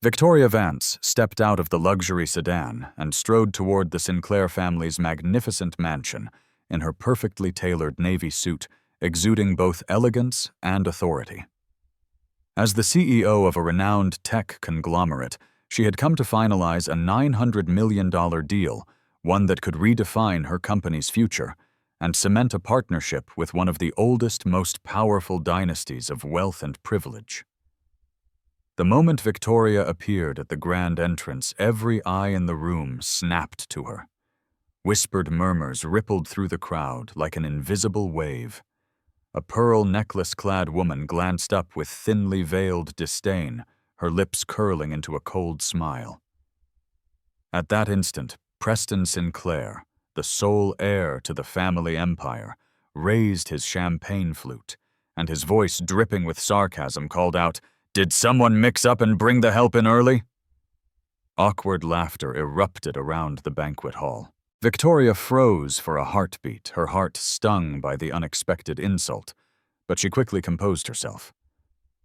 Victoria Vance stepped out of the luxury sedan and strode toward the Sinclair family's magnificent mansion in her perfectly tailored navy suit, exuding both elegance and authority. As the CEO of a renowned tech conglomerate, she had come to finalize a $900 million deal, one that could redefine her company's future and cement a partnership with one of the oldest, most powerful dynasties of wealth and privilege. The moment Victoria appeared at the grand entrance, every eye in the room snapped to her. Whispered murmurs rippled through the crowd like an invisible wave. A pearl necklace-clad woman glanced up with thinly veiled disdain, her lips curling into a cold smile. At that instant, Preston Sinclair, the sole heir to the family empire, raised his champagne flute, and his voice dripping with sarcasm called out, "Did someone mix up and bring the help in early?" Awkward laughter erupted around the banquet hall. Victoria froze for a heartbeat, her heart stung by the unexpected insult, but she quickly composed herself.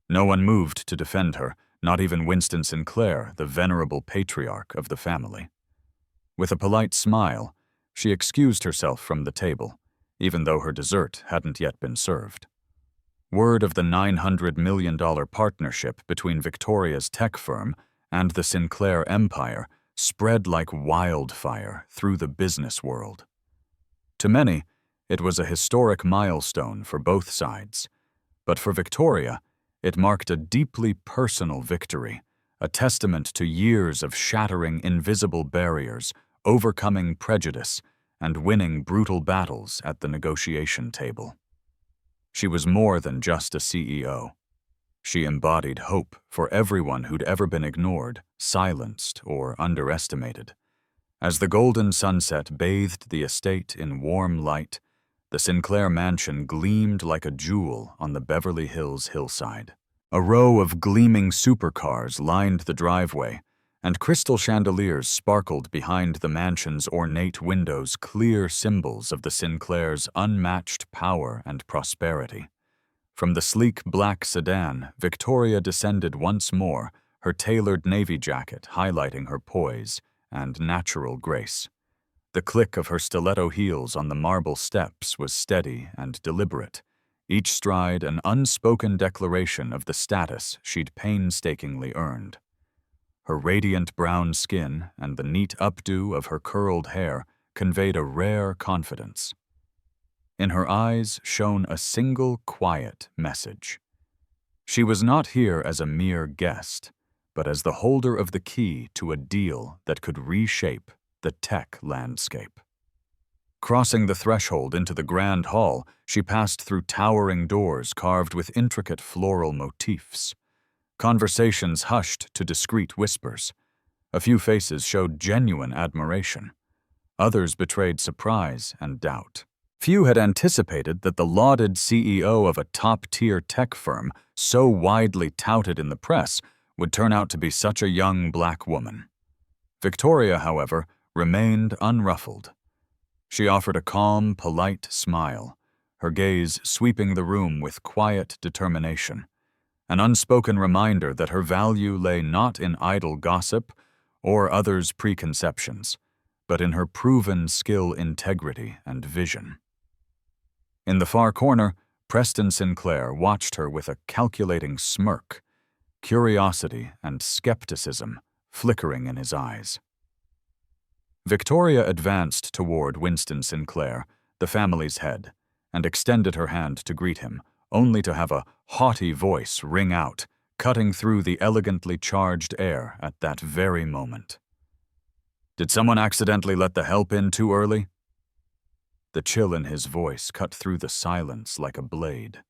No one moved to defend her, not even Winston Sinclair, the venerable patriarch of the family. With a polite smile, she excused herself from the table, even though her dessert hadn't yet been served. Word of the $900 million partnership between Victoria's tech firm and the Sinclair empire spread like wildfire through the business world. To many, it was a historic milestone for both sides, but for Victoria, it marked a deeply personal victory, a testament to years of shattering invisible barriers, overcoming prejudice, and winning brutal battles at the negotiation table. She was more than just a CEO. She embodied hope for everyone who'd ever been ignored, silenced, or underestimated. As the golden sunset bathed the estate in warm light, the Sinclair mansion gleamed like a jewel on the Beverly Hills hillside. A row of gleaming supercars lined the driveway, and crystal chandeliers sparkled behind the mansion's ornate windows, clear symbols of the Sinclairs' unmatched power and prosperity. From the sleek black sedan, Victoria descended once more, her tailored navy jacket highlighting her poise and natural grace. The click of her stiletto heels on the marble steps was steady and deliberate, each stride an unspoken declaration of the status she'd painstakingly earned. Her radiant brown skin and the neat updo of her curled hair conveyed a rare confidence. In her eyes shone a single quiet message. She was not here as a mere guest, but as the holder of the key to a deal that could reshape the tech landscape. Crossing the threshold into the grand hall, she passed through towering doors carved with intricate floral motifs. Conversations hushed to discreet whispers. A few faces showed genuine admiration. Others betrayed surprise and doubt. Few had anticipated that the lauded CEO of a top-tier tech firm, so widely touted in the press, would turn out to be such a young black woman. Victoria, however, remained unruffled. She offered a calm, polite smile, her gaze sweeping the room with quiet determination, an unspoken reminder that her value lay not in idle gossip or others' preconceptions, but in her proven skill, integrity, and vision. In the far corner, Preston Sinclair watched her with a calculating smirk, curiosity and skepticism flickering in his eyes. Victoria advanced toward Winston Sinclair, the family's head, and extended her hand to greet him, only to have a haughty voice ring out, cutting through the elegantly charged air at that very moment. "Did someone accidentally let the help in too early?" The chill in his voice cut through the silence like a blade.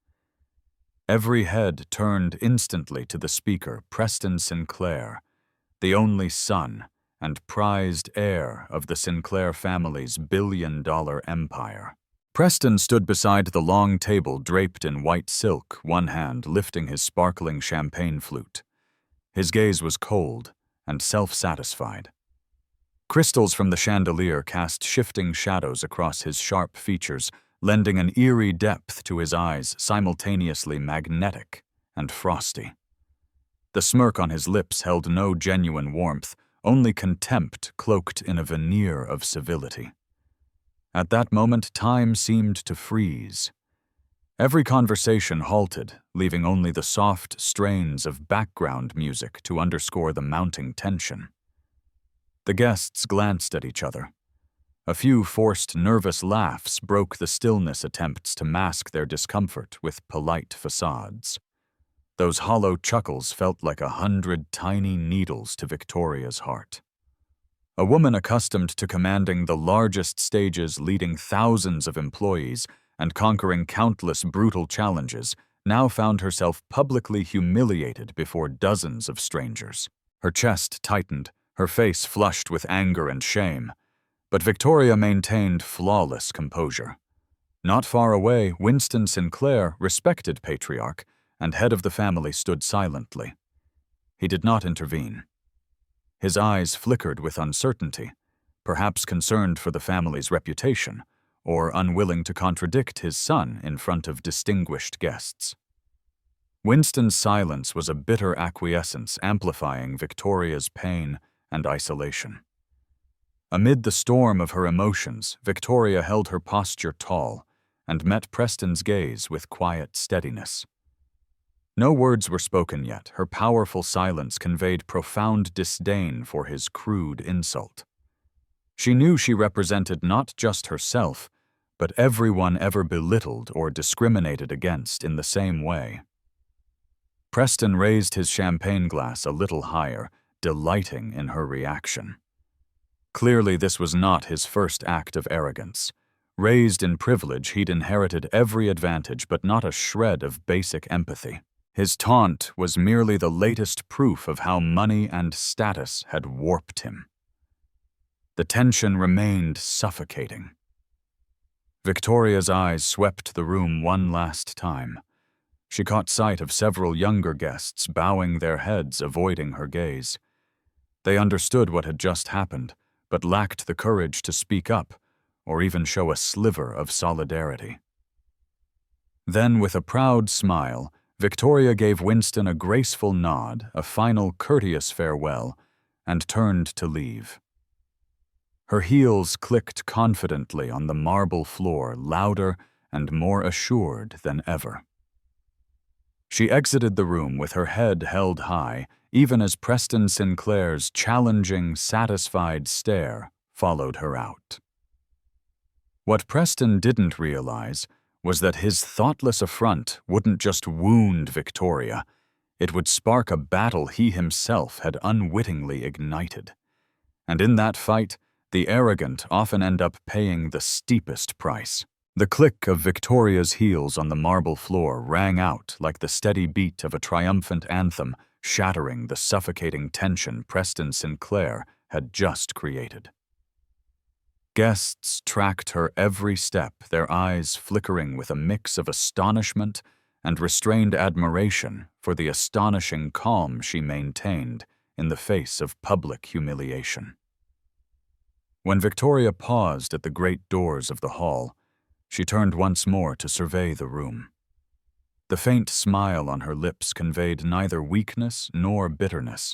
Every head turned instantly to the speaker, Preston Sinclair, the only son and prized heir of the Sinclair family's billion-dollar empire. Preston stood beside the long table draped in white silk, one hand lifting his sparkling champagne flute. His gaze was cold and self-satisfied. Crystals from the chandelier cast shifting shadows across his sharp features, lending an eerie depth to his eyes, simultaneously magnetic and frosty. The smirk on his lips held no genuine warmth, only contempt cloaked in a veneer of civility. At that moment, time seemed to freeze. Every conversation halted, leaving only the soft strains of background music to underscore the mounting tension. The guests glanced at each other. A few forced, nervous laughs broke the stillness attempts to mask their discomfort with polite facades. Those hollow chuckles felt like 100 tiny needles to Victoria's heart. A woman accustomed to commanding the largest stages, leading thousands of employees, and conquering countless brutal challenges, now found herself publicly humiliated before dozens of strangers. Her chest tightened, her face flushed with anger and shame. But Victoria maintained flawless composure. Not far away, Winston Sinclair, respected patriarch and head of the family, stood silently. He did not intervene. His eyes flickered with uncertainty, perhaps concerned for the family's reputation, or unwilling to contradict his son in front of distinguished guests. Winston's silence was a bitter acquiescence, amplifying Victoria's pain and isolation. Amid the storm of her emotions, Victoria held her posture tall and met Preston's gaze with quiet steadiness. No words were spoken yet. Her powerful silence conveyed profound disdain for his crude insult. She knew she represented not just herself, but everyone ever belittled or discriminated against in the same way. Preston raised his champagne glass a little higher, delighting in her reaction. Clearly, this was not his first act of arrogance. Raised in privilege, he'd inherited every advantage but not a shred of basic empathy. His taunt was merely the latest proof of how money and status had warped him. The tension remained suffocating. Victoria's eyes swept the room one last time. She caught sight of several younger guests bowing their heads, avoiding her gaze. They understood what had just happened, but lacked the courage to speak up or even show a sliver of solidarity. Then, with a proud smile, Victoria gave Winston a graceful nod, a final courteous farewell, and turned to leave. Her heels clicked confidently on the marble floor, louder and more assured than ever. She exited the room with her head held high, even as Preston Sinclair's challenging, satisfied stare followed her out. What Preston didn't realize was that his thoughtless affront wouldn't just wound Victoria, it would spark a battle he himself had unwittingly ignited. And in that fight, the arrogant often end up paying the steepest price. The click of Victoria's heels on the marble floor rang out like the steady beat of a triumphant anthem, shattering the suffocating tension Preston Sinclair had just created. Guests tracked her every step, their eyes flickering with a mix of astonishment and restrained admiration for the astonishing calm she maintained in the face of public humiliation. When Victoria paused at the great doors of the hall, she turned once more to survey the room. The faint smile on her lips conveyed neither weakness nor bitterness.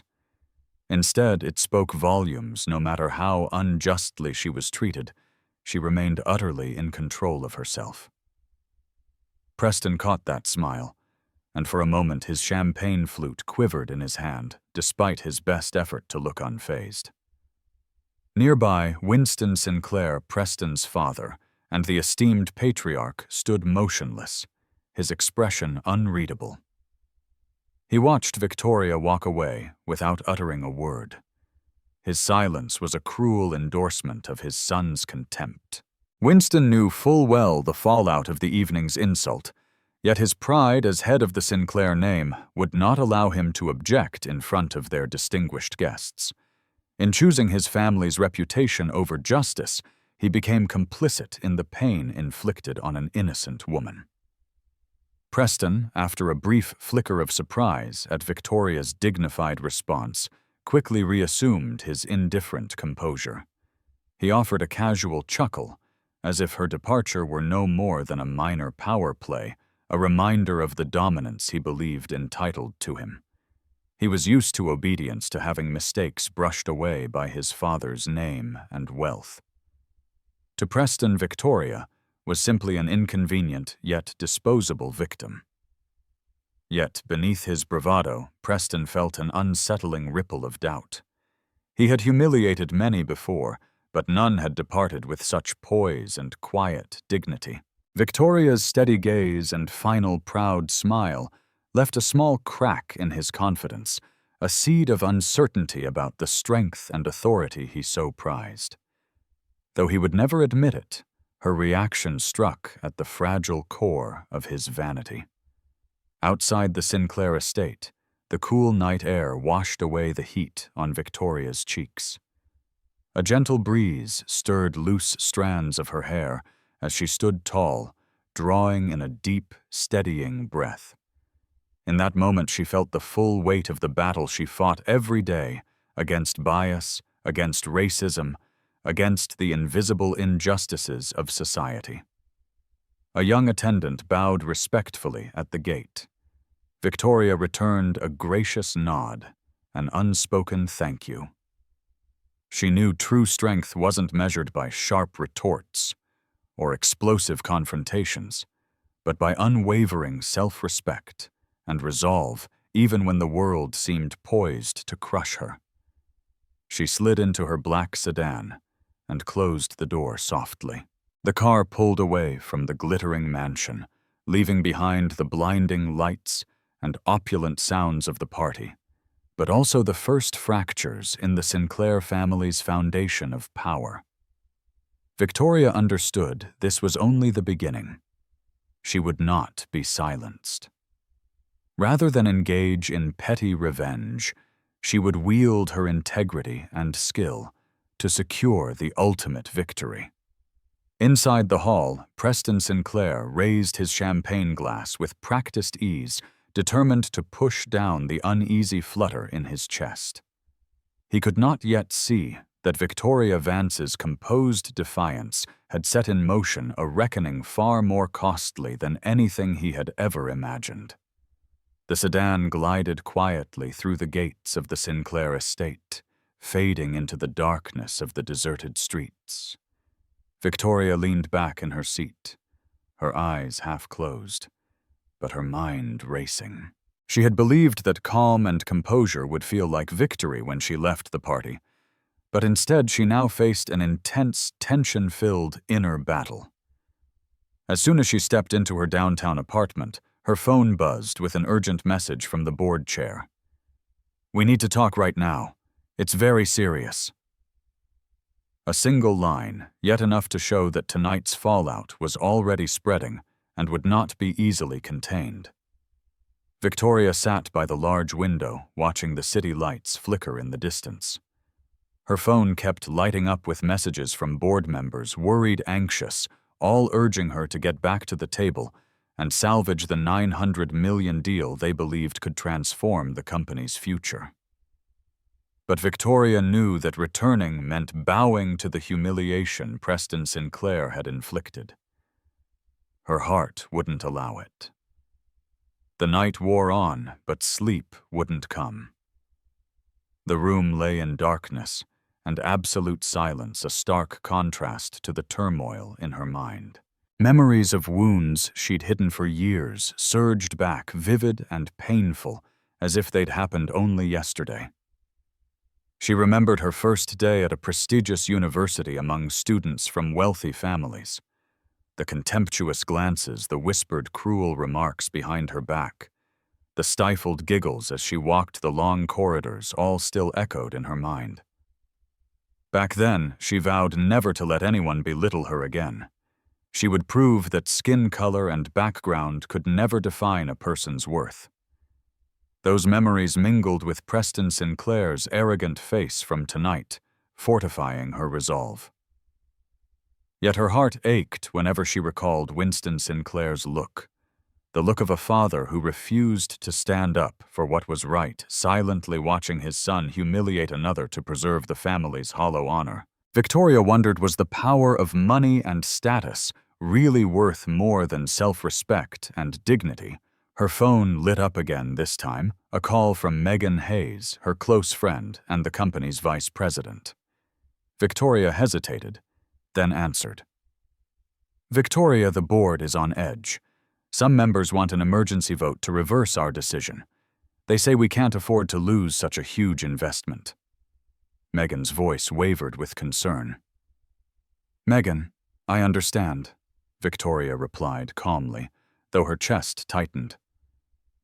Instead, it spoke volumes. No matter how unjustly she was treated, she remained utterly in control of herself. Preston caught that smile, and for a moment his champagne flute quivered in his hand, despite his best effort to look unfazed. Nearby, Winston Sinclair, Preston's father, and the esteemed patriarch stood motionless, his expression unreadable. He watched Victoria walk away without uttering a word. His silence was a cruel endorsement of his son's contempt. Winston knew full well the fallout of the evening's insult, yet his pride as head of the Sinclair name would not allow him to object in front of their distinguished guests. In choosing his family's reputation over justice, he became complicit in the pain inflicted on an innocent woman. Preston, after a brief flicker of surprise at Victoria's dignified response, quickly reassumed his indifferent composure. He offered a casual chuckle, as if her departure were no more than a minor power play, a reminder of the dominance he believed entitled to him. He was used to obedience, to having mistakes brushed away by his father's name and wealth. To Preston, Victoria was simply an inconvenient yet disposable victim. Yet, beneath his bravado, Preston felt an unsettling ripple of doubt. He had humiliated many before, but none had departed with such poise and quiet dignity. Victoria's steady gaze and final proud smile left a small crack in his confidence, a seed of uncertainty about the strength and authority he so prized. Though he would never admit it, her reaction struck at the fragile core of his vanity. Outside the Sinclair estate, the cool night air washed away the heat on Victoria's cheeks. A gentle breeze stirred loose strands of her hair as she stood tall, drawing in a deep, steadying breath. In that moment she felt the full weight of the battle she fought every day against bias, against racism, against the invisible injustices of society. A young attendant bowed respectfully at the gate. Victoria returned a gracious nod, an unspoken thank you. She knew true strength wasn't measured by sharp retorts or explosive confrontations, but by unwavering self-respect and resolve even when the world seemed poised to crush her. She slid into her black sedan and closed the door softly. The car pulled away from the glittering mansion, leaving behind the blinding lights and opulent sounds of the party, but also the first fractures in the Sinclair family's foundation of power. Victoria understood this was only the beginning. She would not be silenced. Rather than engage in petty revenge, she would wield her integrity and skill to secure the ultimate victory. Inside the hall, Preston Sinclair raised his champagne glass with practiced ease, determined to push down the uneasy flutter in his chest. He could not yet see that Victoria Vance's composed defiance had set in motion a reckoning far more costly than anything he had ever imagined. The sedan glided quietly through the gates of the Sinclair estate, fading into the darkness of the deserted streets. Victoria leaned back in her seat, her eyes half closed, but her mind racing. She had believed that calm and composure would feel like victory when she left the party, but instead she now faced an intense, tension-filled inner battle. As soon as she stepped into her downtown apartment, her phone buzzed with an urgent message from the board chair. "We need to talk right now. It's very serious." A single line, yet enough to show that tonight's fallout was already spreading and would not be easily contained. Victoria sat by the large window, watching the city lights flicker in the distance. Her phone kept lighting up with messages from board members, worried, anxious, all urging her to get back to the table and salvage the $900 million deal they believed could transform the company's future. But Victoria knew that returning meant bowing to the humiliation Preston Sinclair had inflicted. Her heart wouldn't allow it. The night wore on, but sleep wouldn't come. The room lay in darkness and absolute silence, a stark contrast to the turmoil in her mind. Memories of wounds she'd hidden for years surged back, vivid and painful, as if they'd happened only yesterday. She remembered her first day at a prestigious university among students from wealthy families. The contemptuous glances, the whispered cruel remarks behind her back, the stifled giggles as she walked the long corridors, all still echoed in her mind. Back then, she vowed never to let anyone belittle her again. She would prove that skin color and background could never define a person's worth. Those memories mingled with Preston Sinclair's arrogant face from tonight, fortifying her resolve. Yet her heart ached whenever she recalled Winston Sinclair's look, the look of a father who refused to stand up for what was right, silently watching his son humiliate another to preserve the family's hollow honor. Victoria wondered, was the power of money and status really worth more than self-respect and dignity, Her phone lit up again this time, a call from Megan Hayes, her close friend and the company's vice president. Victoria hesitated, then answered. Victoria, the board is on edge. Some members want an emergency vote to reverse our decision. They say we can't afford to lose such a huge investment. Megan's voice wavered with concern. Megan, I understand, Victoria replied calmly, though her chest tightened.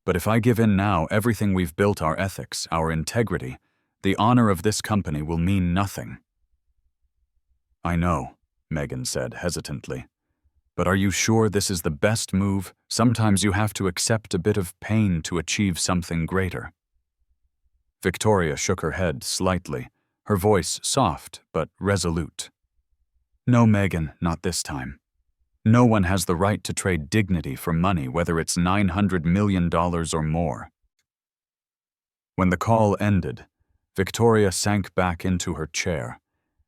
But if I give in now, everything we've built, our ethics, our integrity, the honor of this company will mean nothing. I know, Megan said hesitantly. But are you sure this is the best move? Sometimes you have to accept a bit of pain to achieve something greater. Victoria shook her head slightly, her voice soft but resolute. No, Megan, not this time. No one has the right to trade dignity for money, whether it's $900 million or more. When the call ended, Victoria sank back into her chair,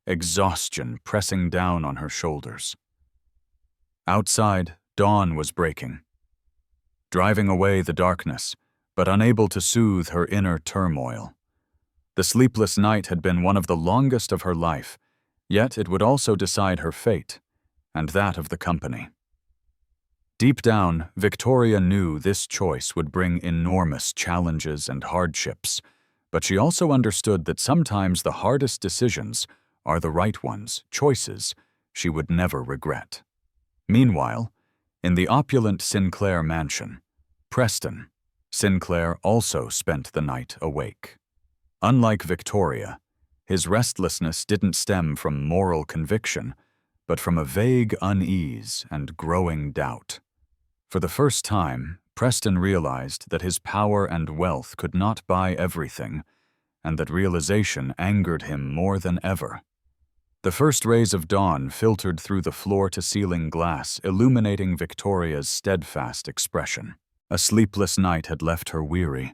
exhaustion pressing down on her shoulders. Outside, dawn was breaking, driving away the darkness, but unable to soothe her inner turmoil. The sleepless night had been one of the longest of her life, yet it would also decide her fate, and that of the company. Deep down, Victoria knew this choice would bring enormous challenges and hardships, but she also understood that sometimes the hardest decisions are the right ones, choices she would never regret. Meanwhile, in the opulent Sinclair mansion, Preston, Sinclair also spent the night awake. Unlike Victoria, his restlessness didn't stem from moral conviction, but from a vague unease and growing doubt. For the first time, Preston realized that his power and wealth could not buy everything, and that realization angered him more than ever. The first rays of dawn filtered through the floor-to-ceiling glass, illuminating Victoria's steadfast expression. A sleepless night had left her weary,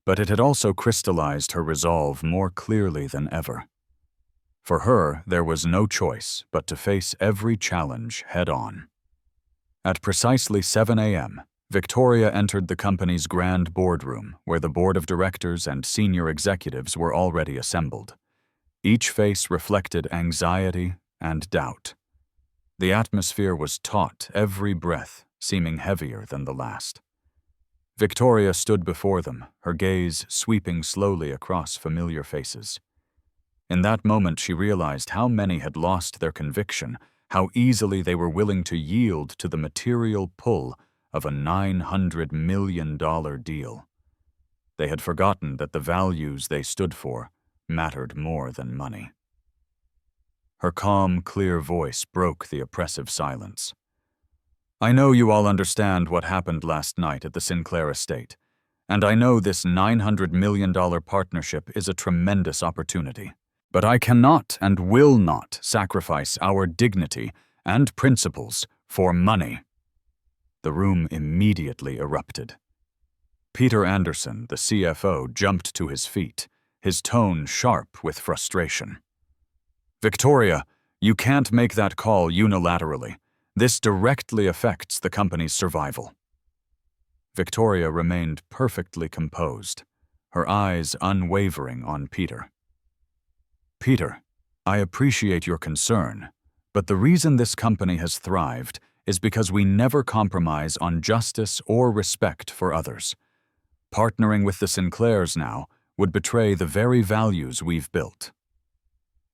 but it had also crystallized her resolve more clearly than ever. For her, there was no choice but to face every challenge head-on. At precisely 7 a.m., Victoria entered the company's grand boardroom, where the board of directors and senior executives were already assembled. Each face reflected anxiety and doubt. The atmosphere was taut, every breath seeming heavier than the last. Victoria stood before them, her gaze sweeping slowly across familiar faces. In that moment, she realized how many had lost their conviction, how easily they were willing to yield to the material pull of a $900 million deal. They had forgotten that the values they stood for mattered more than money. Her calm, clear voice broke the oppressive silence. I know you all understand what happened last night at the Sinclair estate, and I know this $900 million partnership is a tremendous opportunity. But I cannot and will not sacrifice our dignity and principles for money. The room immediately erupted. Peter Anderson, the CFO, jumped to his feet, his tone sharp with frustration. Victoria, you can't make that call unilaterally. This directly affects the company's survival. Victoria remained perfectly composed, her eyes unwavering on Peter. Peter, I appreciate your concern, but the reason this company has thrived is because we never compromise on justice or respect for others. Partnering with the Sinclairs now would betray the very values we've built.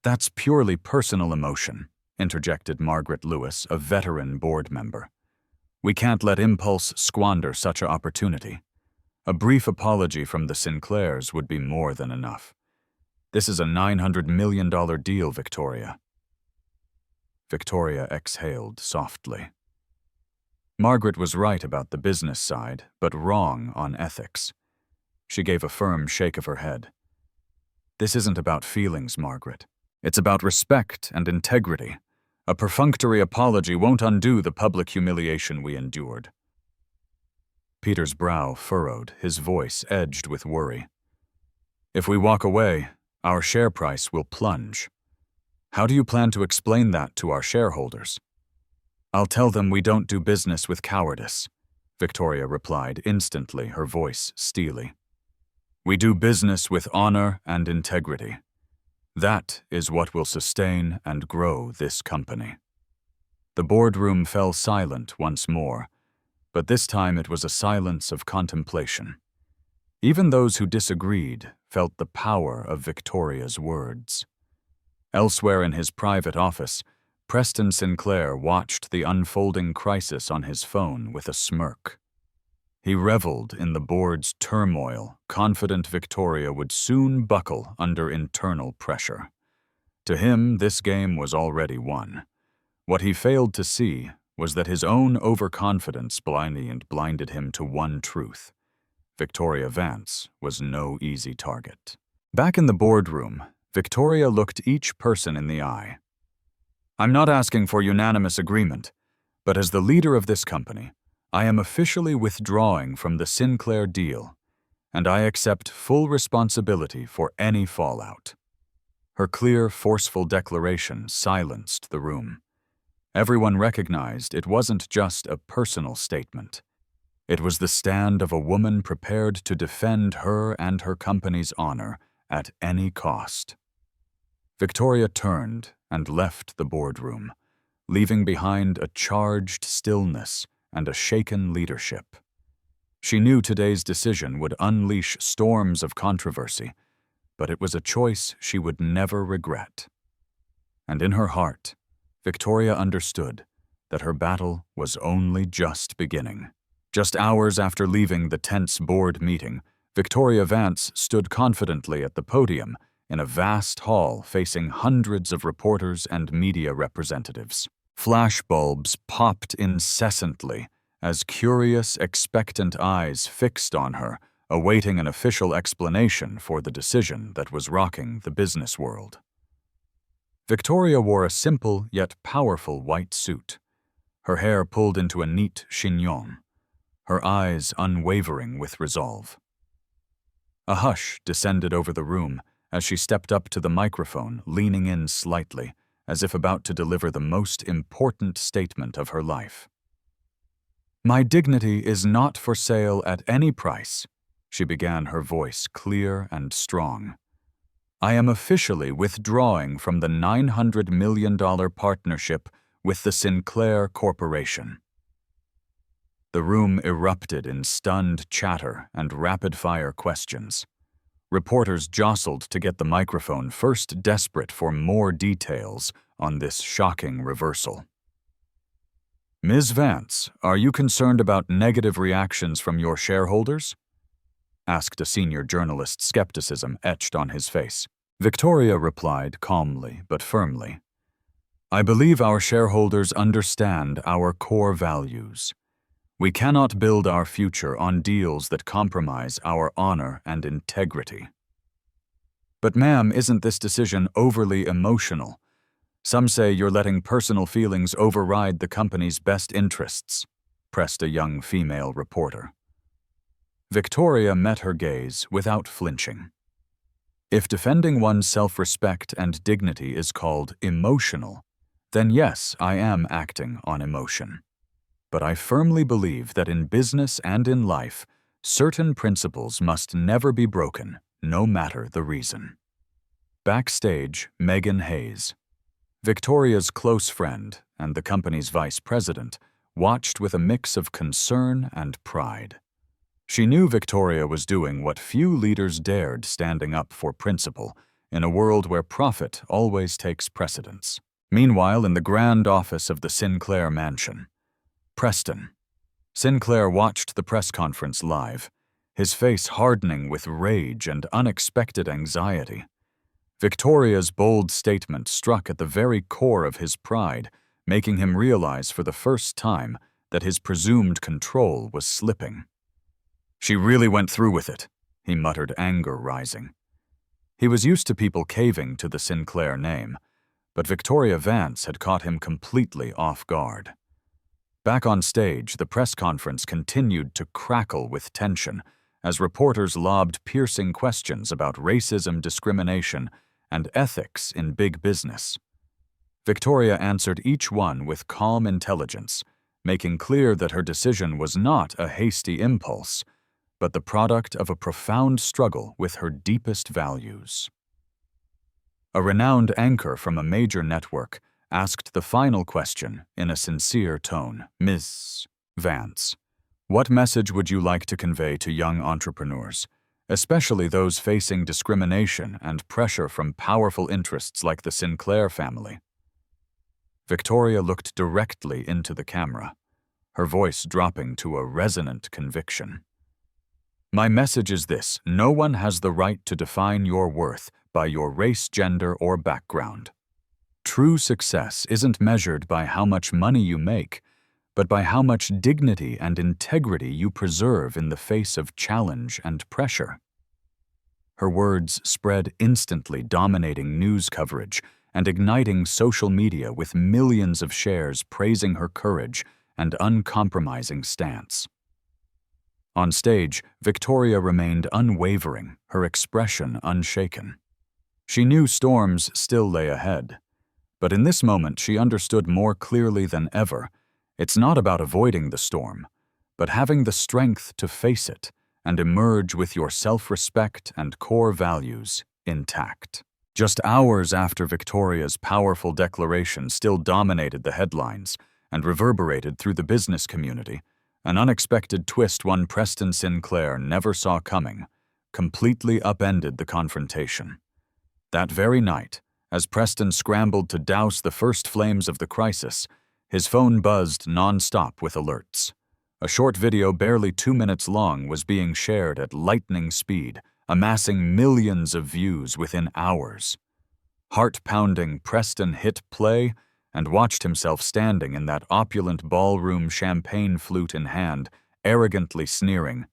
That's purely personal emotion, interjected Margaret Lewis, a veteran board member. We can't let impulse squander such an opportunity. A brief apology from the Sinclairs would be more than enough. This is a $900 million deal, Victoria. Victoria exhaled softly. Margaret was right about the business side, but wrong on ethics. She gave a firm shake of her head. This isn't about feelings, Margaret. It's about respect and integrity. A perfunctory apology won't undo the public humiliation we endured. Peter's brow furrowed, his voice edged with worry. If we walk away, our share price will plunge. How do you plan to explain that to our shareholders? I'll tell them we don't do business with cowardice, Victoria replied instantly, her voice steely. "We do business with honor and integrity. That is what will sustain and grow this company." The boardroom fell silent once more, but this time it was a silence of contemplation. Even those who disagreed felt the power of Victoria's words. Elsewhere in his private office, Preston Sinclair watched the unfolding crisis on his phone with a smirk. He reveled in the board's turmoil, confident Victoria would soon buckle under internal pressure. To him, this game was already won. What he failed to see was that his own overconfidence blinded him to one truth. Victoria Vance was no easy target. Back in the boardroom, Victoria looked each person in the eye. "I'm not asking for unanimous agreement, but as the leader of this company, I am officially withdrawing from the Sinclair deal, and I accept full responsibility for any fallout." Her clear, forceful declaration silenced the room. Everyone recognized it wasn't just a personal statement. It was the stand of a woman prepared to defend her and her company's honor at any cost. Victoria turned and left the boardroom, leaving behind a charged stillness and a shaken leadership. She knew today's decision would unleash storms of controversy, but it was a choice she would never regret. And in her heart, Victoria understood that her battle was only just beginning. Just hours after leaving the tense board meeting, Victoria Vance stood confidently at the podium in a vast hall facing hundreds of reporters and media representatives. Flashbulbs popped incessantly as curious, expectant eyes fixed on her, awaiting an official explanation for the decision that was rocking the business world. Victoria wore a simple yet powerful white suit, her hair pulled into a neat chignon, her eyes unwavering with resolve. A hush descended over the room as she stepped up to the microphone, leaning in slightly, as if about to deliver the most important statement of her life. "My dignity is not for sale at any price," she began, her voice clear and strong. "I am officially withdrawing from the $900 million partnership with the Sinclair Corporation." The room erupted in stunned chatter and rapid-fire questions. Reporters jostled to get the microphone, first desperate for more details on this shocking reversal. "Ms. Vance, are you concerned about negative reactions from your shareholders?" asked a senior journalist, skepticism etched on his face. Victoria replied calmly but firmly, "I believe our shareholders understand our core values. We cannot build our future on deals that compromise our honor and integrity." "But ma'am, isn't this decision overly emotional? Some say you're letting personal feelings override the company's best interests," pressed a young female reporter. Victoria met her gaze without flinching. "If defending one's self-respect and dignity is called emotional, then yes, I am acting on emotion. But I firmly believe that in business and in life, certain principles must never be broken, no matter the reason." Backstage, Megan Hayes, Victoria's close friend and the company's vice president, watched with a mix of concern and pride. She knew Victoria was doing what few leaders dared, standing up for principle, in a world where profit always takes precedence. Meanwhile, in the grand office of the Sinclair mansion, Preston. Sinclair watched the press conference live, his face hardening with rage and unexpected anxiety. Victoria's bold statement struck at the very core of his pride, making him realize for the first time that his presumed control was slipping. "She really went through with it," he muttered, anger rising. He was used to people caving to the Sinclair name, but Victoria Vance had caught him completely off guard. Back on stage, the press conference continued to crackle with tension as reporters lobbed piercing questions about racism, discrimination, and ethics in big business. Victoria answered each one with calm intelligence, making clear that her decision was not a hasty impulse, but the product of a profound struggle with her deepest values. A renowned anchor from a major network asked the final question in a sincere tone. "Ms. Vance, what message would you like to convey to young entrepreneurs, especially those facing discrimination and pressure from powerful interests like the Sinclair family?" Victoria looked directly into the camera, her voice dropping to a resonant conviction. "My message is this: no one has the right to define your worth by your race, gender, or background. True success isn't measured by how much money you make, but by how much dignity and integrity you preserve in the face of challenge and pressure." Her words spread instantly, dominating news coverage and igniting social media with millions of shares praising her courage and uncompromising stance. On stage, Victoria remained unwavering, her expression unshaken. She knew storms still lay ahead, but in this moment she understood more clearly than ever, it's not about avoiding the storm, but having the strength to face it and emerge with your self-respect and core values intact. Just hours after Victoria's powerful declaration still dominated the headlines and reverberated through the business community, an unexpected twist one Preston Sinclair never saw coming completely upended the confrontation. That very night, as Preston scrambled to douse the first flames of the crisis, his phone buzzed non-stop with alerts. A short video barely 2 minutes long was being shared at lightning speed, amassing millions of views within hours. Heart-pounding, Preston hit play and watched himself standing in that opulent ballroom, champagne flute in hand, arrogantly sneering.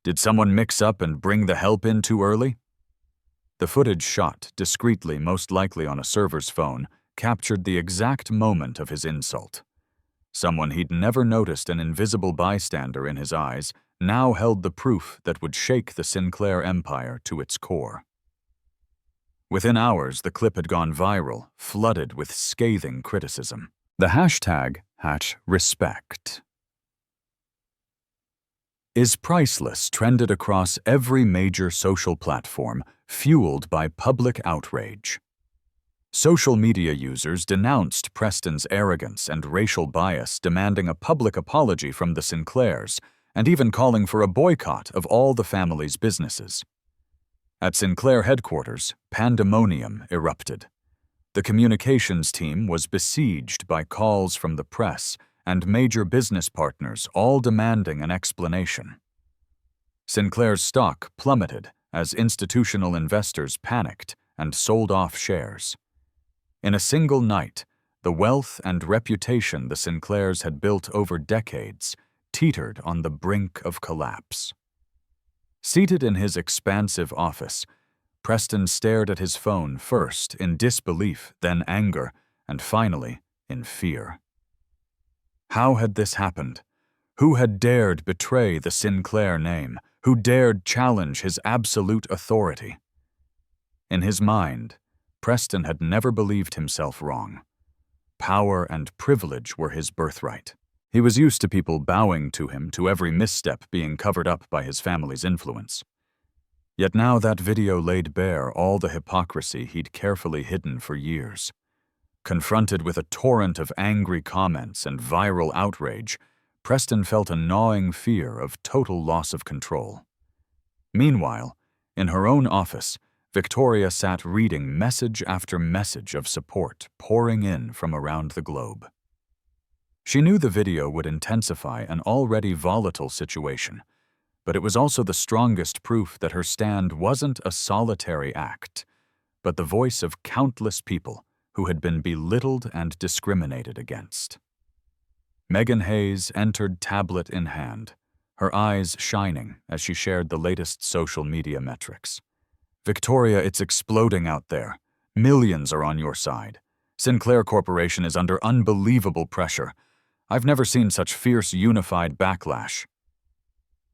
Did someone mix up and bring the help in too early? The footage, shot discreetly, most likely on a server's phone, captured the exact moment of his insult. Someone he'd never noticed an invisible bystander in his eyes now held the proof that would shake the Sinclair empire to its core. Within hours, the clip had gone viral, flooded with scathing criticism. The hashtag #respect is priceless trended across every major social platform, fueled by public outrage. Social media users denounced Preston's arrogance and racial bias, demanding a public apology from the Sinclairs, and even calling for a boycott of all the family's businesses. At Sinclair headquarters, pandemonium erupted. The communications team was besieged by calls from the press and major business partners, all demanding an explanation. Sinclair's stock plummeted as institutional investors panicked and sold off shares. In a single night, the wealth and reputation the Sinclairs had built over decades teetered on the brink of collapse. Seated in his expansive office, Preston stared at his phone first in disbelief, then anger, and finally in fear. How had this happened? Who had dared betray the Sinclair name? Who dared challenge his absolute authority? In his mind, Preston had never believed himself wrong. Power and privilege were his birthright. He was used to people bowing to him, to every misstep being covered up by his family's influence. Yet now that video laid bare all the hypocrisy he'd carefully hidden for years. Confronted with a torrent of angry comments and viral outrage, Preston felt a gnawing fear of total loss of control. Meanwhile, in her own office, Victoria sat reading message after message of support pouring in from around the globe. She knew the video would intensify an already volatile situation, but it was also the strongest proof that her stand wasn't a solitary act, but the voice of countless people who had been belittled and discriminated against. Megan Hayes entered, tablet in hand, her eyes shining as she shared the latest social media metrics. "Victoria, it's exploding out there. Millions are on your side. Sinclair Corporation is under unbelievable pressure. I've never seen such fierce, unified backlash."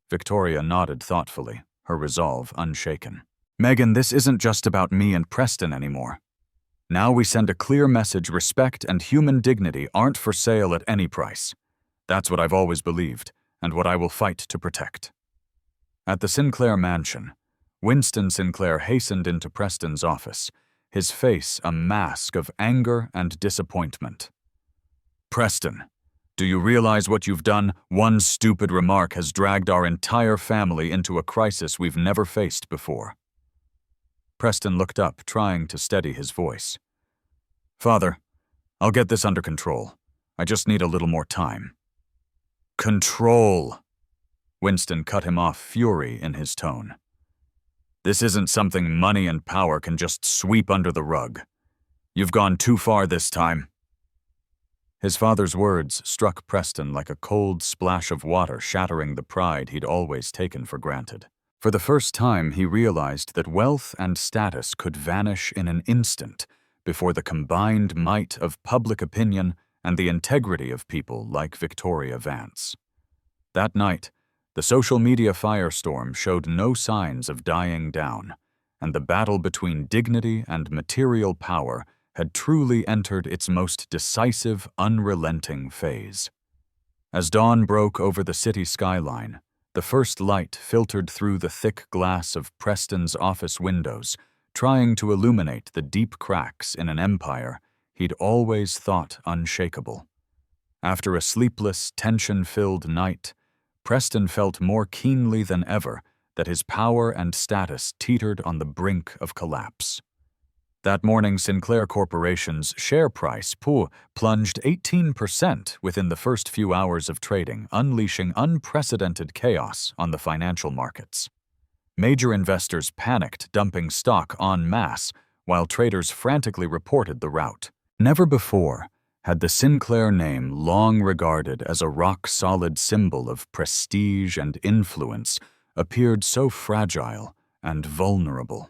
Victoria nodded thoughtfully, her resolve unshaken. "Megan, this isn't just about me and Preston anymore. Now we send a clear message: respect and human dignity aren't for sale at any price. That's what I've always believed, and what I will fight to protect." At the Sinclair mansion, Winston Sinclair hastened into Preston's office, his face a mask of anger and disappointment. "Preston, do you realize what you've done? One stupid remark has dragged our entire family into a crisis we've never faced before." Preston looked up, trying to steady his voice. "Father, I'll get this under control. I just need a little more time." "Control!" Winston cut him off, fury in his tone. "This isn't something money and power can just sweep under the rug. You've gone too far this time." His father's words struck Preston like a cold splash of water, shattering the pride he'd always taken for granted. For the first time, he realized that wealth and status could vanish in an instant before the combined might of public opinion and the integrity of people like Victoria Vance. That night, the social media firestorm showed no signs of dying down, and the battle between dignity and material power had truly entered its most decisive, unrelenting phase. As dawn broke over the city skyline, the first light filtered through the thick glass of Preston's office windows, trying to illuminate the deep cracks in an empire he'd always thought unshakable. After a sleepless, tension-filled night, Preston felt more keenly than ever that his power and status teetered on the brink of collapse. That morning, Sinclair Corporation's share price plunged 18% within the first few hours of trading, unleashing unprecedented chaos on the financial markets. Major investors panicked, dumping stock en masse, while traders frantically reported the rout. Never before had the Sinclair name, long regarded as a rock-solid symbol of prestige and influence, appeared so fragile and vulnerable.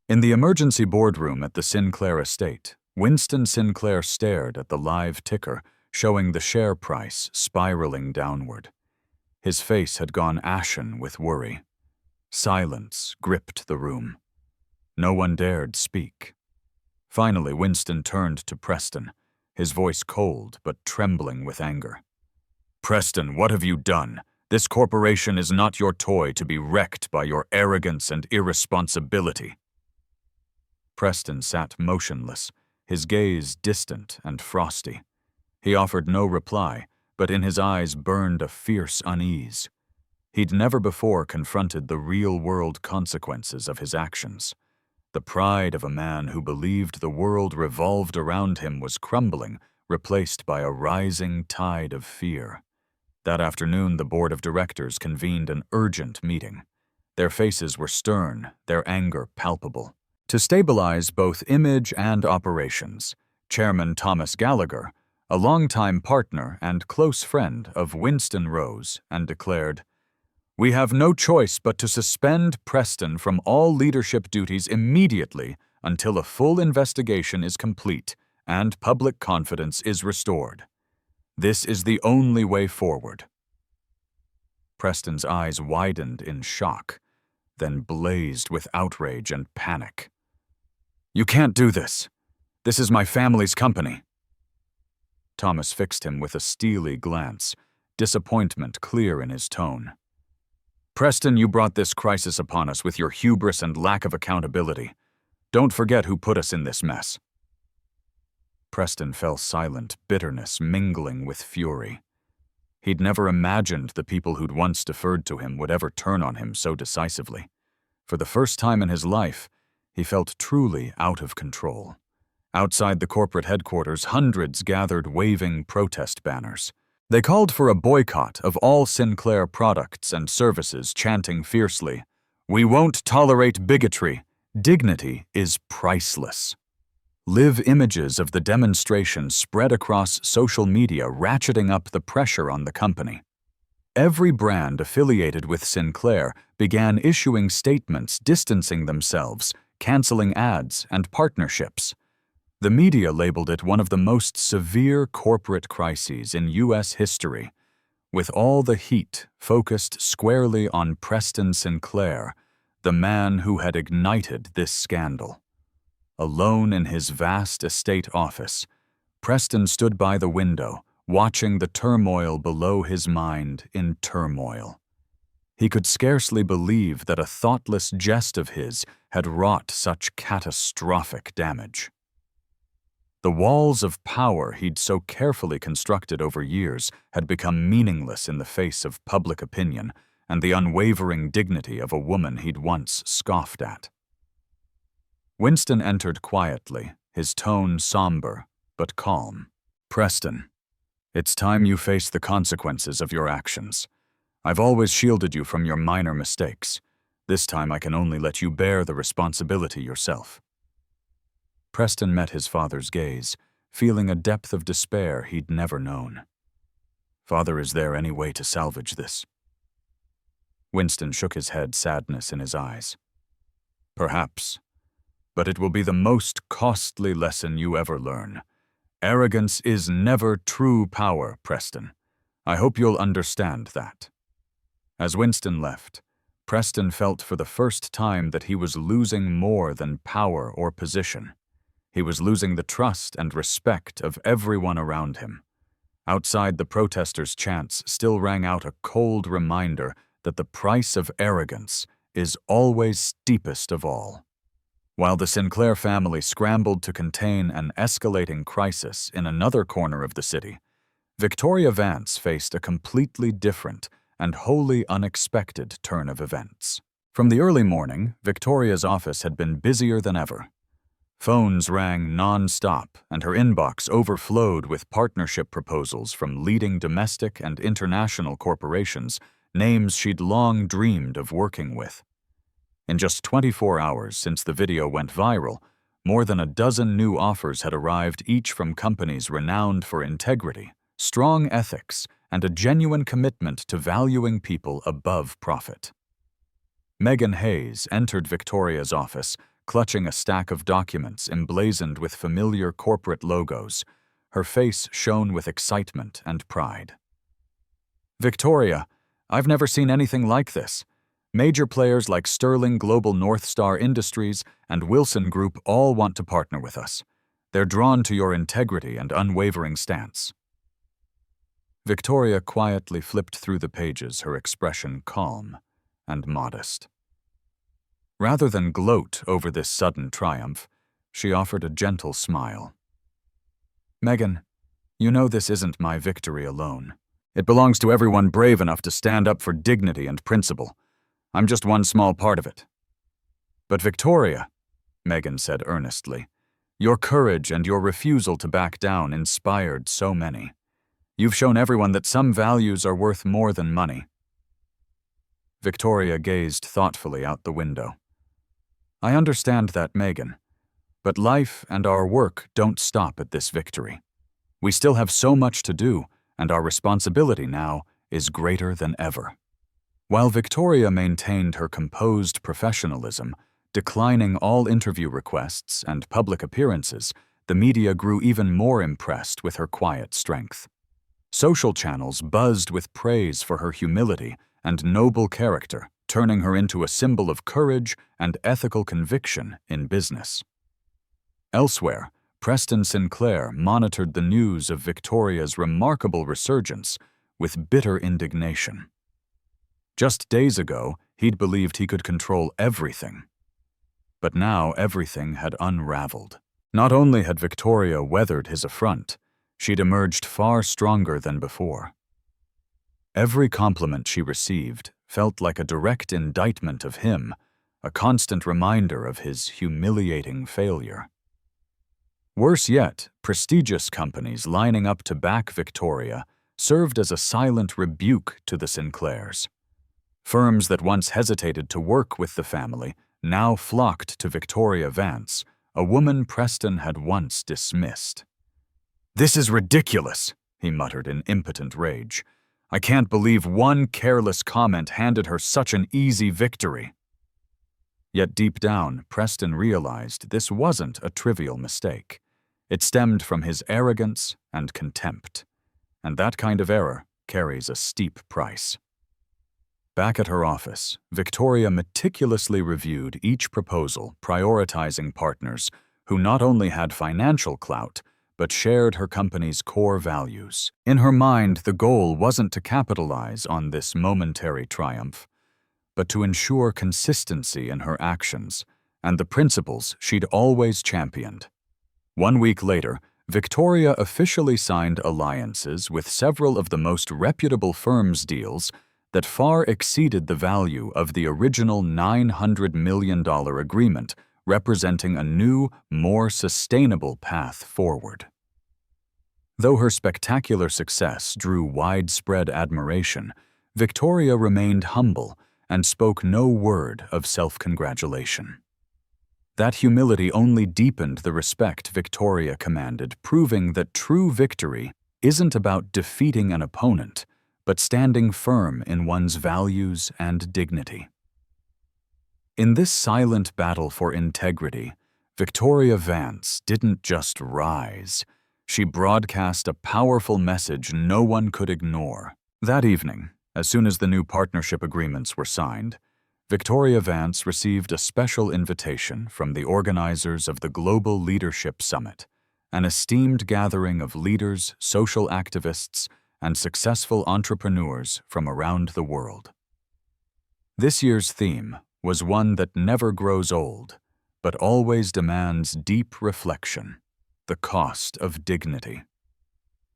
In the emergency boardroom at the Sinclair estate, Winston Sinclair stared at the live ticker, showing the share price spiraling downward. His face had gone ashen with worry. Silence gripped the room. No one dared speak. Finally, Winston turned to Preston, his voice cold but trembling with anger. "Preston, what have you done? This corporation is not your toy to be wrecked by your arrogance and irresponsibility." Preston sat motionless, his gaze distant and frosty. He offered no reply, but in his eyes burned a fierce unease. He'd never before confronted the real-world consequences of his actions. The pride of a man who believed the world revolved around him was crumbling, replaced by a rising tide of fear. That afternoon, the board of directors convened an urgent meeting. Their faces were stern, their anger palpable. To stabilize both image and operations, Chairman Thomas Gallagher, a longtime partner and close friend of Winston, rose and declared, "We have no choice but to suspend Preston from all leadership duties immediately until a full investigation is complete and public confidence is restored. This is the only way forward." Preston's eyes widened in shock, then blazed with outrage and panic. "You can't do this. This is my family's company." Thomas fixed him with a steely glance, disappointment clear in his tone. "Preston, you brought this crisis upon us with your hubris and lack of accountability. Don't forget who put us in this mess." Preston fell silent, bitterness mingling with fury. He'd never imagined the people who'd once deferred to him would ever turn on him so decisively. For the first time in his life, he felt truly out of control. Outside the corporate headquarters, hundreds gathered waving protest banners. They called for a boycott of all Sinclair products and services, chanting fiercely, "We won't tolerate bigotry. Dignity is priceless." Live images of the demonstration spread across social media, ratcheting up the pressure on the company. Every brand affiliated with Sinclair began issuing statements distancing themselves, canceling ads and partnerships. The media labeled it one of the most severe corporate crises in U.S. history, with all the heat focused squarely on Preston Sinclair, the man who had ignited this scandal. Alone in his vast estate office, Preston stood by the window, watching the turmoil below his mind in turmoil. He could scarcely believe that a thoughtless jest of his had wrought such catastrophic damage. The walls of power he'd so carefully constructed over years had become meaningless in the face of public opinion and the unwavering dignity of a woman he'd once scoffed at. Winston entered quietly, his tone somber but calm. "Preston, it's time you face the consequences of your actions. I've always shielded you from your minor mistakes. This time I can only let you bear the responsibility yourself." Preston met his father's gaze, feeling a depth of despair he'd never known. "Father, is there any way to salvage this?" Winston shook his head, sadness in his eyes. "Perhaps, but it will be the most costly lesson you ever learn. Arrogance is never true power, Preston. I hope you'll understand that." As Winston left, Preston felt for the first time that he was losing more than power or position. He was losing the trust and respect of everyone around him. Outside, the protesters' chants still rang out a cold reminder that the price of arrogance is always steepest of all. While the Sinclair family scrambled to contain an escalating crisis in another corner of the city, Victoria Vance faced a completely different and wholly unexpected turn of events. From the early morning, Victoria's office had been busier than ever. Phones rang non-stop, and her inbox overflowed with partnership proposals from leading domestic and international corporations, names she'd long dreamed of working with. In just 24 hours since the video went viral, more than a dozen new offers had arrived, each from companies renowned for integrity, strong ethics, and a genuine commitment to valuing people above profit. Megan Hayes entered Victoria's office, clutching a stack of documents emblazoned with familiar corporate logos. Her face shone with excitement and pride. "Victoria, I've never seen anything like this. Major players like Sterling Global North Star Industries and Wilson Group all want to partner with us. They're drawn to your integrity and unwavering stance." Victoria quietly flipped through the pages, her expression calm and modest. Rather than gloat over this sudden triumph, she offered a gentle smile. "Megan, you know this isn't my victory alone. It belongs to everyone brave enough to stand up for dignity and principle. I'm just one small part of it." "But Victoria," Megan said earnestly, "your courage and your refusal to back down inspired so many. You've shown everyone that some values are worth more than money." Victoria gazed thoughtfully out the window. "I understand that, Megan, but life and our work don't stop at this victory. We still have so much to do, and our responsibility now is greater than ever." While Victoria maintained her composed professionalism, declining all interview requests and public appearances, the media grew even more impressed with her quiet strength. Social channels buzzed with praise for her humility and noble character, turning her into a symbol of courage and ethical conviction in business. Elsewhere, Preston Sinclair monitored the news of Victoria's remarkable resurgence with bitter indignation. Just days ago, he'd believed he could control everything. But now everything had unraveled. Not only had Victoria weathered his affront, she'd emerged far stronger than before. Every compliment she received felt like a direct indictment of him, a constant reminder of his humiliating failure. Worse yet, prestigious companies lining up to back Victoria served as a silent rebuke to the Sinclairs. Firms that once hesitated to work with the family now flocked to Victoria Vance, a woman Preston had once dismissed. "This is ridiculous," he muttered in impotent rage. "I can't believe one careless comment handed her such an easy victory." Yet deep down, Preston realized this wasn't a trivial mistake. It stemmed from his arrogance and contempt, and that kind of error carries a steep price. Back at her office, Victoria meticulously reviewed each proposal, prioritizing partners who not only had financial clout, but shared her company's core values. In her mind, the goal wasn't to capitalize on this momentary triumph, but to ensure consistency in her actions and the principles she'd always championed. 1 week later, Victoria officially signed alliances with several of the most reputable firms' deals that far exceeded the value of the original $900 million agreement, representing a new, more sustainable path forward. Though her spectacular success drew widespread admiration, Victoria remained humble and spoke no word of self-congratulation. That humility only deepened the respect Victoria commanded, proving that true victory isn't about defeating an opponent, but standing firm in one's values and dignity. In this silent battle for integrity, Victoria Vance didn't just rise. She broadcast a powerful message no one could ignore. That evening, as soon as the new partnership agreements were signed, Victoria Vance received a special invitation from the organizers of the Global Leadership Summit, an esteemed gathering of leaders, social activists, and successful entrepreneurs from around the world. This year's theme was one that never grows old, but always demands deep reflection: the cost of dignity.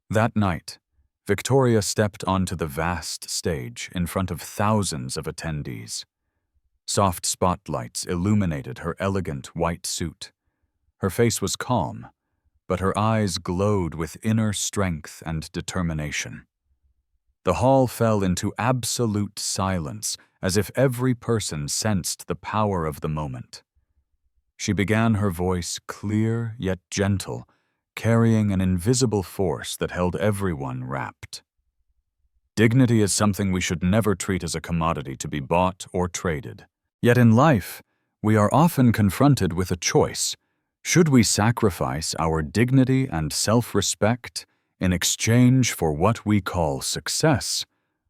That night, Victoria stepped onto the vast stage in front of thousands of attendees. Soft spotlights illuminated her elegant white suit. Her face was calm, but her eyes glowed with inner strength and determination. The hall fell into absolute silence, as if every person sensed the power of the moment. She began her voice clear yet gentle, carrying an invisible force that held everyone rapt. Dignity is something we should never treat as a commodity to be bought or traded. Yet in life, we are often confronted with a choice. Should we sacrifice our dignity and self-respect in exchange for what we call success?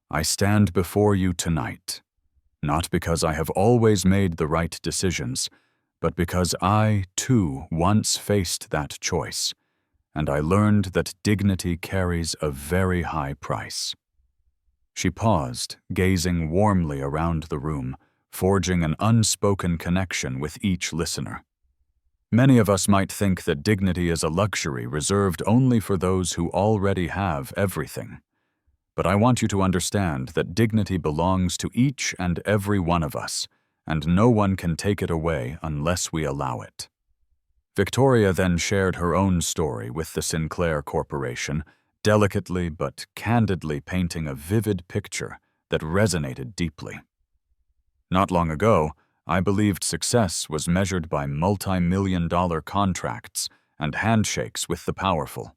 I stand before you tonight, not because I have always made the right decisions, but because I, too, once faced that choice, and I learned that dignity carries a very high price. She paused, gazing warmly around the room, forging an unspoken connection with each listener. Many of us might think that dignity is a luxury reserved only for those who already have everything. But I want you to understand that dignity belongs to each and every one of us, and no one can take it away unless we allow it. Victoria then shared her own story with the Sinclair Corporation, delicately but candidly painting a vivid picture that resonated deeply. Not long ago, I believed success was measured by multi-million-dollar contracts and handshakes with the powerful.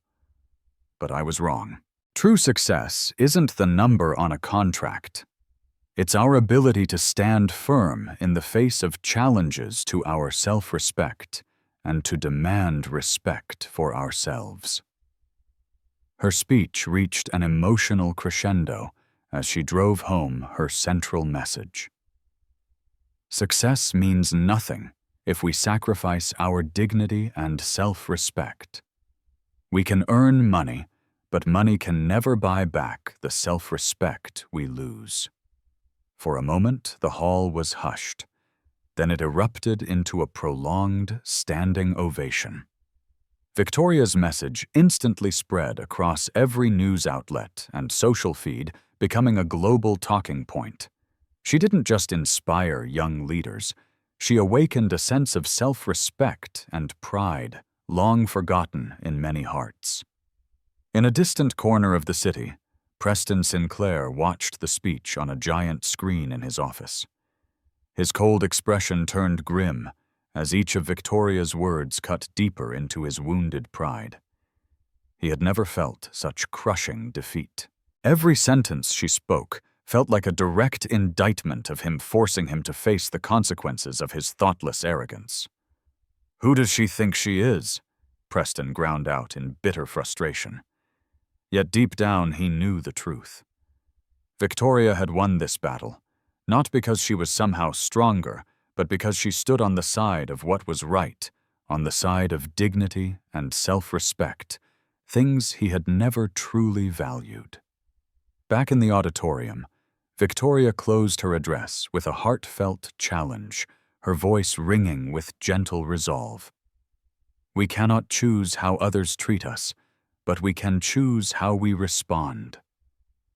But I was wrong. True success isn't the number on a contract. It's our ability to stand firm in the face of challenges to our self-respect and to demand respect for ourselves. Her speech reached an emotional crescendo as she drove home her central message. Success means nothing if we sacrifice our dignity and self-respect. We can earn money, but money can never buy back the self-respect we lose. For a moment, the hall was hushed. Then it erupted into a prolonged, standing ovation. Victoria's message instantly spread across every news outlet and social feed, becoming a global talking point. She didn't just inspire young leaders. She awakened a sense of self-respect and pride, long forgotten in many hearts. In a distant corner of the city, Preston Sinclair watched the speech on a giant screen in his office. His cold expression turned grim as each of Victoria's words cut deeper into his wounded pride. He had never felt such crushing defeat. Every sentence she spoke felt like a direct indictment of him, forcing him to face the consequences of his thoughtless arrogance. "Who does she think she is?" Preston ground out in bitter frustration. Yet deep down he knew the truth. Victoria had won this battle, not because she was somehow stronger, but because she stood on the side of what was right, on the side of dignity and self-respect, things he had never truly valued. Back in the auditorium, Victoria closed her address with a heartfelt challenge, her voice ringing with gentle resolve. We cannot choose how others treat us, but we can choose how we respond.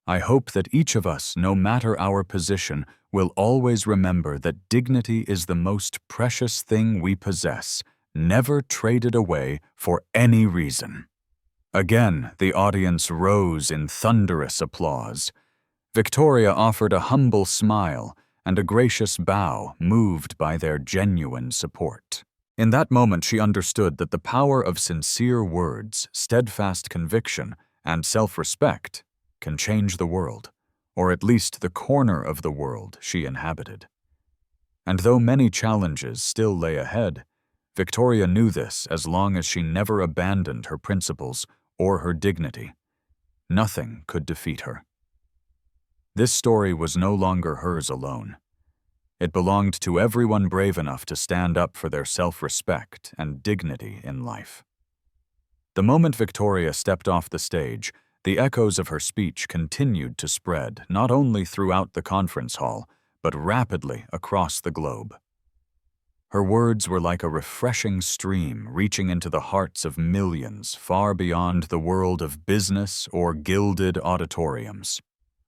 I hope that each of us, no matter our position, will always remember that dignity is the most precious thing we possess, never traded away for any reason. Again, the audience rose in thunderous applause. Victoria offered a humble smile and a gracious bow, moved by their genuine support. In that moment, she understood that the power of sincere words, steadfast conviction, and self-respect can change the world, or at least the corner of the world she inhabited. And though many challenges still lay ahead, Victoria knew this as long as she never abandoned her principles or her dignity. Nothing could defeat her. This story was no longer hers alone. It belonged to everyone brave enough to stand up for their self-respect and dignity in life. The moment Victoria stepped off the stage, the echoes of her speech continued to spread not only throughout the conference hall, but rapidly across the globe. Her words were like a refreshing stream reaching into the hearts of millions far beyond the world of business or gilded auditoriums.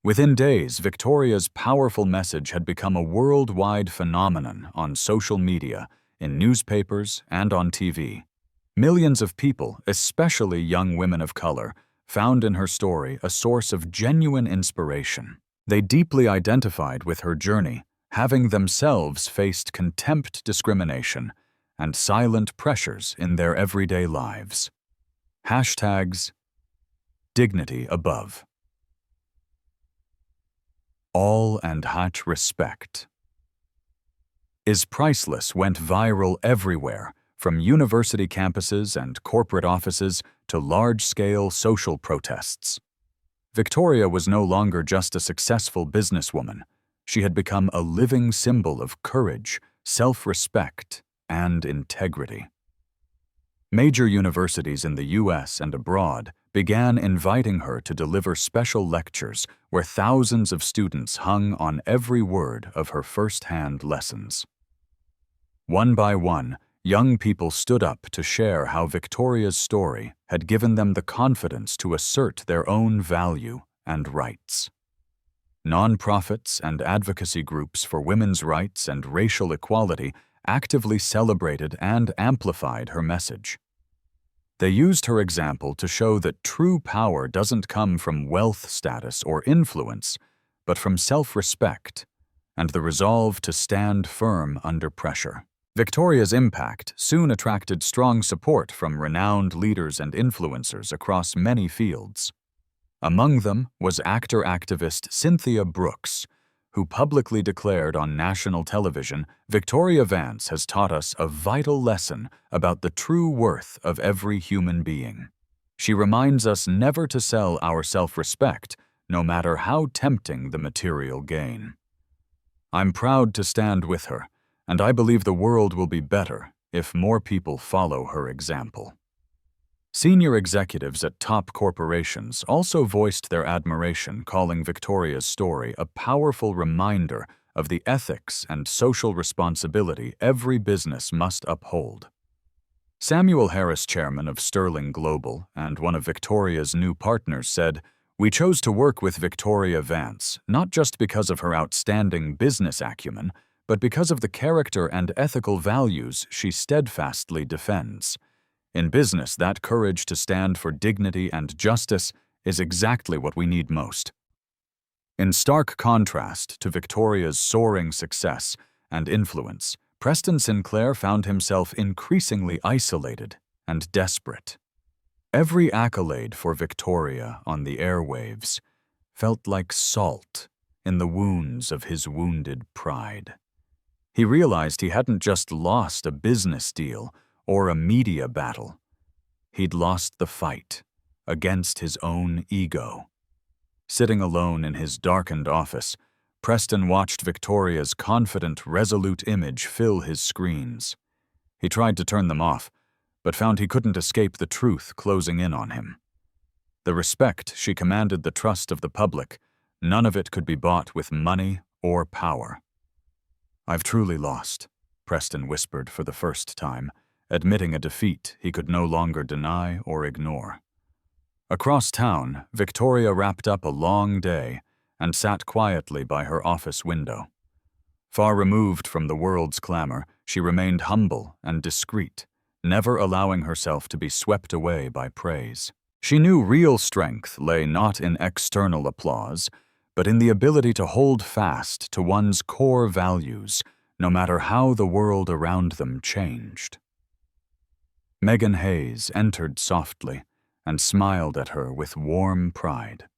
Within days, Victoria's powerful message had become a worldwide phenomenon on social media, in newspapers, and on TV. Millions of people, especially young women of color, found in her story a source of genuine inspiration. They deeply identified with her journey, having themselves faced contempt, discrimination, and silent pressures in their everyday lives. Hashtags dignity above. All and hatch respect is priceless went viral everywhere, from university campuses and corporate offices to large-scale social protests. Victoria was no longer just a successful businesswoman. She had become a living symbol of courage, self-respect, and integrity. Major universities in the U.S. and abroad began inviting her to deliver special lectures where thousands of students hung on every word of her first-hand lessons. One by one, young people stood up to share how Victoria's story had given them the confidence to assert their own value and rights. Nonprofits and advocacy groups for women's rights and racial equality actively celebrated and amplified her message. They used her example to show that true power doesn't come from wealth status or influence, but from self-respect and the resolve to stand firm under pressure. Victoria's impact soon attracted strong support from renowned leaders and influencers across many fields. Among them was actor-activist Cynthia Brooks, who publicly declared on national television, "Victoria Vance has taught us a vital lesson about the true worth of every human being. She reminds us never to sell our self-respect, no matter how tempting the material gain." I'm proud to stand with her, and I believe the world will be better if more people follow her example. Senior executives at top corporations also voiced their admiration, calling Victoria's story a powerful reminder of the ethics and social responsibility every business must uphold. Samuel Harris, chairman of Sterling Global and one of Victoria's new partners, said, "We chose to work with Victoria Vance, not just because of her outstanding business acumen, but because of the character and ethical values she steadfastly defends. In business, that courage to stand for dignity and justice is exactly what we need most." In stark contrast to Victoria's soaring success and influence, Preston Sinclair found himself increasingly isolated and desperate. Every accolade for Victoria on the airwaves felt like salt in the wounds of his wounded pride. He realized he hadn't just lost a business deal or a media battle. He'd lost the fight against his own ego. Sitting alone in his darkened office, Preston watched Victoria's confident, resolute image fill his screens. He tried to turn them off, but found he couldn't escape the truth closing in on him. The respect she commanded, the trust of the public, none of it could be bought with money or power. "I've truly lost," Preston whispered for the first time, admitting a defeat he could no longer deny or ignore. Across town, Victoria wrapped up a long day and sat quietly by her office window. Far removed from the world's clamor, she remained humble and discreet, never allowing herself to be swept away by praise. She knew real strength lay not in external applause, but in the ability to hold fast to one's core values, no matter how the world around them changed. Megan Hayes entered softly and smiled at her with warm pride.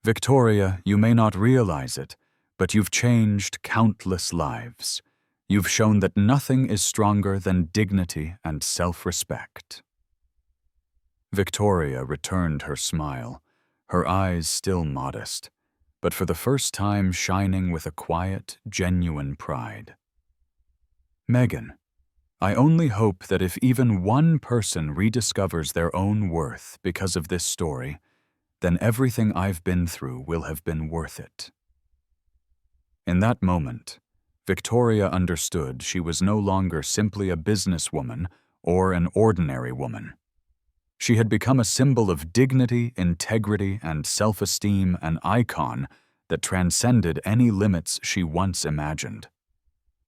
"Victoria, you may not realize it, but you've changed countless lives. You've shown that nothing is stronger than dignity and self-respect." Victoria returned her smile, her eyes still modest, but for the first time shining with a quiet, genuine pride. "Megan, I only hope that if even one person rediscovers their own worth because of this story, then everything I've been through will have been worth it." In that moment, Victoria understood she was no longer simply a businesswoman or an ordinary woman. She had become a symbol of dignity, integrity, and self-esteem, an icon that transcended any limits she once imagined.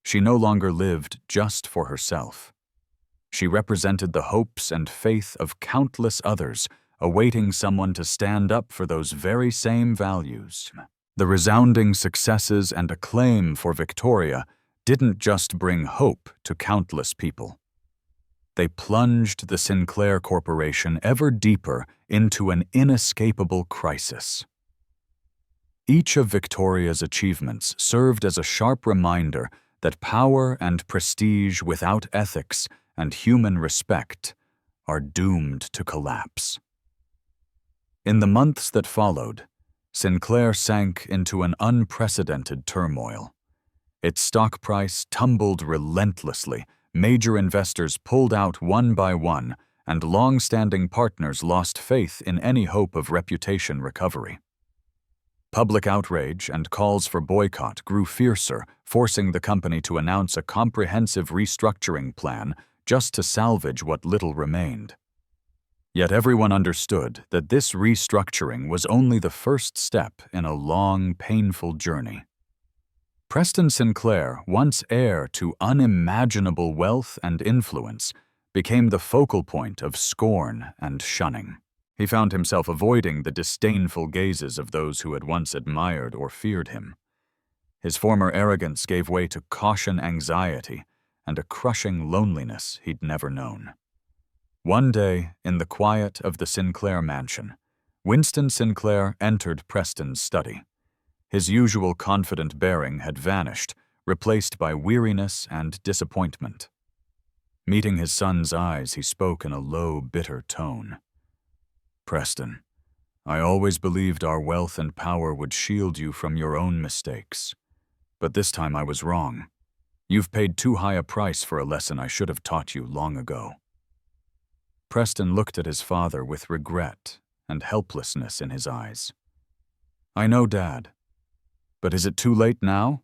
She no longer lived just for herself. She represented the hopes and faith of countless others, awaiting someone to stand up for those very same values. The resounding successes and acclaim for Victoria didn't just bring hope to countless people. They plunged the Sinclair Corporation ever deeper into an inescapable crisis. Each of Victoria's achievements served as a sharp reminder that power and prestige without ethics and human respect are doomed to collapse. In the months that followed, Sinclair sank into an unprecedented turmoil. Its stock price tumbled relentlessly, major investors pulled out one by one, and long-standing partners lost faith in any hope of reputation recovery. Public outrage and calls for boycott grew fiercer, forcing the company to announce a comprehensive restructuring plan just to salvage what little remained. Yet everyone understood that this restructuring was only the first step in a long, painful journey. Preston Sinclair, once heir to unimaginable wealth and influence, became the focal point of scorn and shunning. He found himself avoiding the disdainful gazes of those who had once admired or feared him. His former arrogance gave way to caution, anxiety, and a crushing loneliness he'd never known. One day, in the quiet of the Sinclair mansion, Winston Sinclair entered Preston's study. His usual confident bearing had vanished, replaced by weariness and disappointment. Meeting his son's eyes, he spoke in a low, bitter tone. "Preston, I always believed our wealth and power would shield you from your own mistakes. But this time I was wrong. You've paid too high a price for a lesson I should have taught you long ago." Preston looked at his father with regret and helplessness in his eyes. "I know, Dad. But is it too late now?"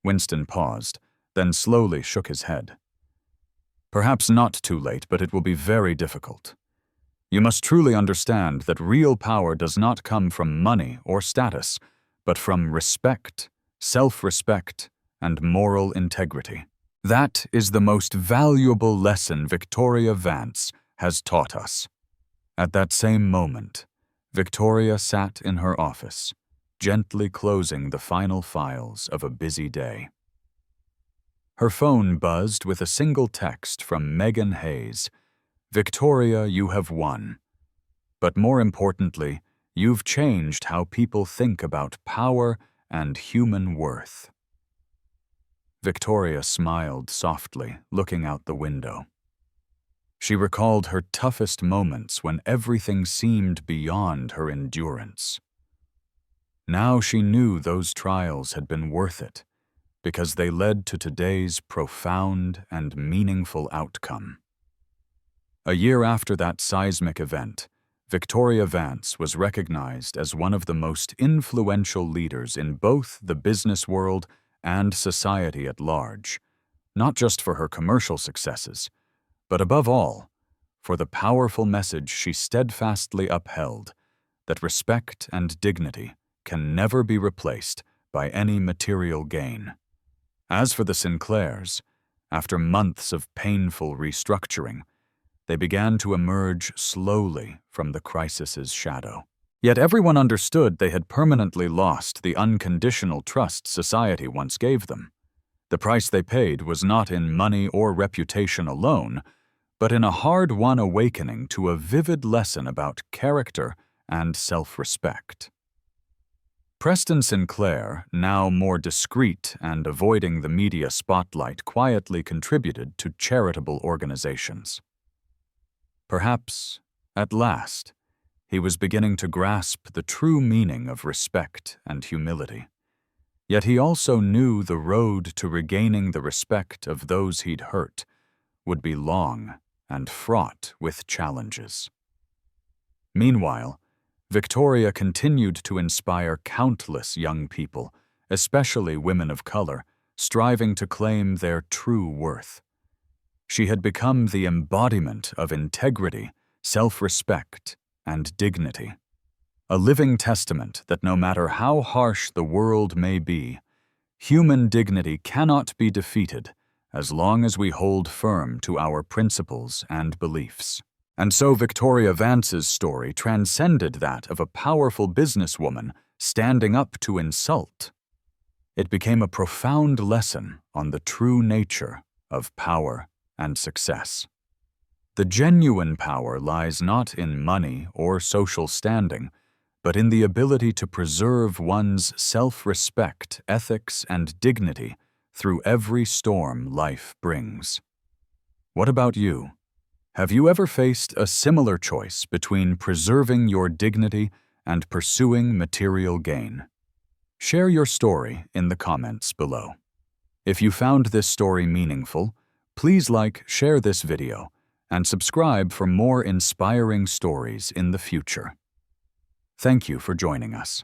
Winston paused, then slowly shook his head. "Perhaps not too late, but it will be very difficult. You must truly understand that real power does not come from money or status, but from respect, self-respect, and moral integrity. That is the most valuable lesson Victoria Vance has taught us." At that same moment, Victoria sat in her office, gently closing the final files of a busy day. Her phone buzzed with a single text from Megan Hayes. "Victoria, you have won. But more importantly, you've changed how people think about power and human worth." Victoria smiled softly, looking out the window. She recalled her toughest moments when everything seemed beyond her endurance. Now she knew those trials had been worth it, because they led to today's profound and meaningful outcome. A year after that seismic event, Victoria Vance was recognized as one of the most influential leaders in both the business world and society at large, not just for her commercial successes, but above all, for the powerful message she steadfastly upheld that respect and dignity can never be replaced by any material gain. As for the Sinclairs, after months of painful restructuring, they began to emerge slowly from the crisis's shadow. Yet everyone understood they had permanently lost the unconditional trust society once gave them. The price they paid was not in money or reputation alone, but in a hard-won awakening to a vivid lesson about character and self-respect. Preston Sinclair, now more discreet and avoiding the media spotlight, quietly contributed to charitable organizations. Perhaps, at last, he was beginning to grasp the true meaning of respect and humility. Yet he also knew the road to regaining the respect of those he'd hurt would be long and fraught with challenges. Meanwhile, Victoria continued to inspire countless young people, especially women of color, striving to claim their true worth. She had become the embodiment of integrity, self-respect, and dignity, a living testament that no matter how harsh the world may be, human dignity cannot be defeated as long as we hold firm to our principles and beliefs. And so Victoria Vance's story transcended that of a powerful businesswoman standing up to insult. It became a profound lesson on the true nature of power and success. The genuine power lies not in money or social standing, but in the ability to preserve one's self-respect, ethics, and dignity through every storm life brings. What about you? Have you ever faced a similar choice between preserving your dignity and pursuing material gain? Share your story in the comments below. If you found this story meaningful, please share this video, and subscribe for more inspiring stories in the future. Thank you for joining us.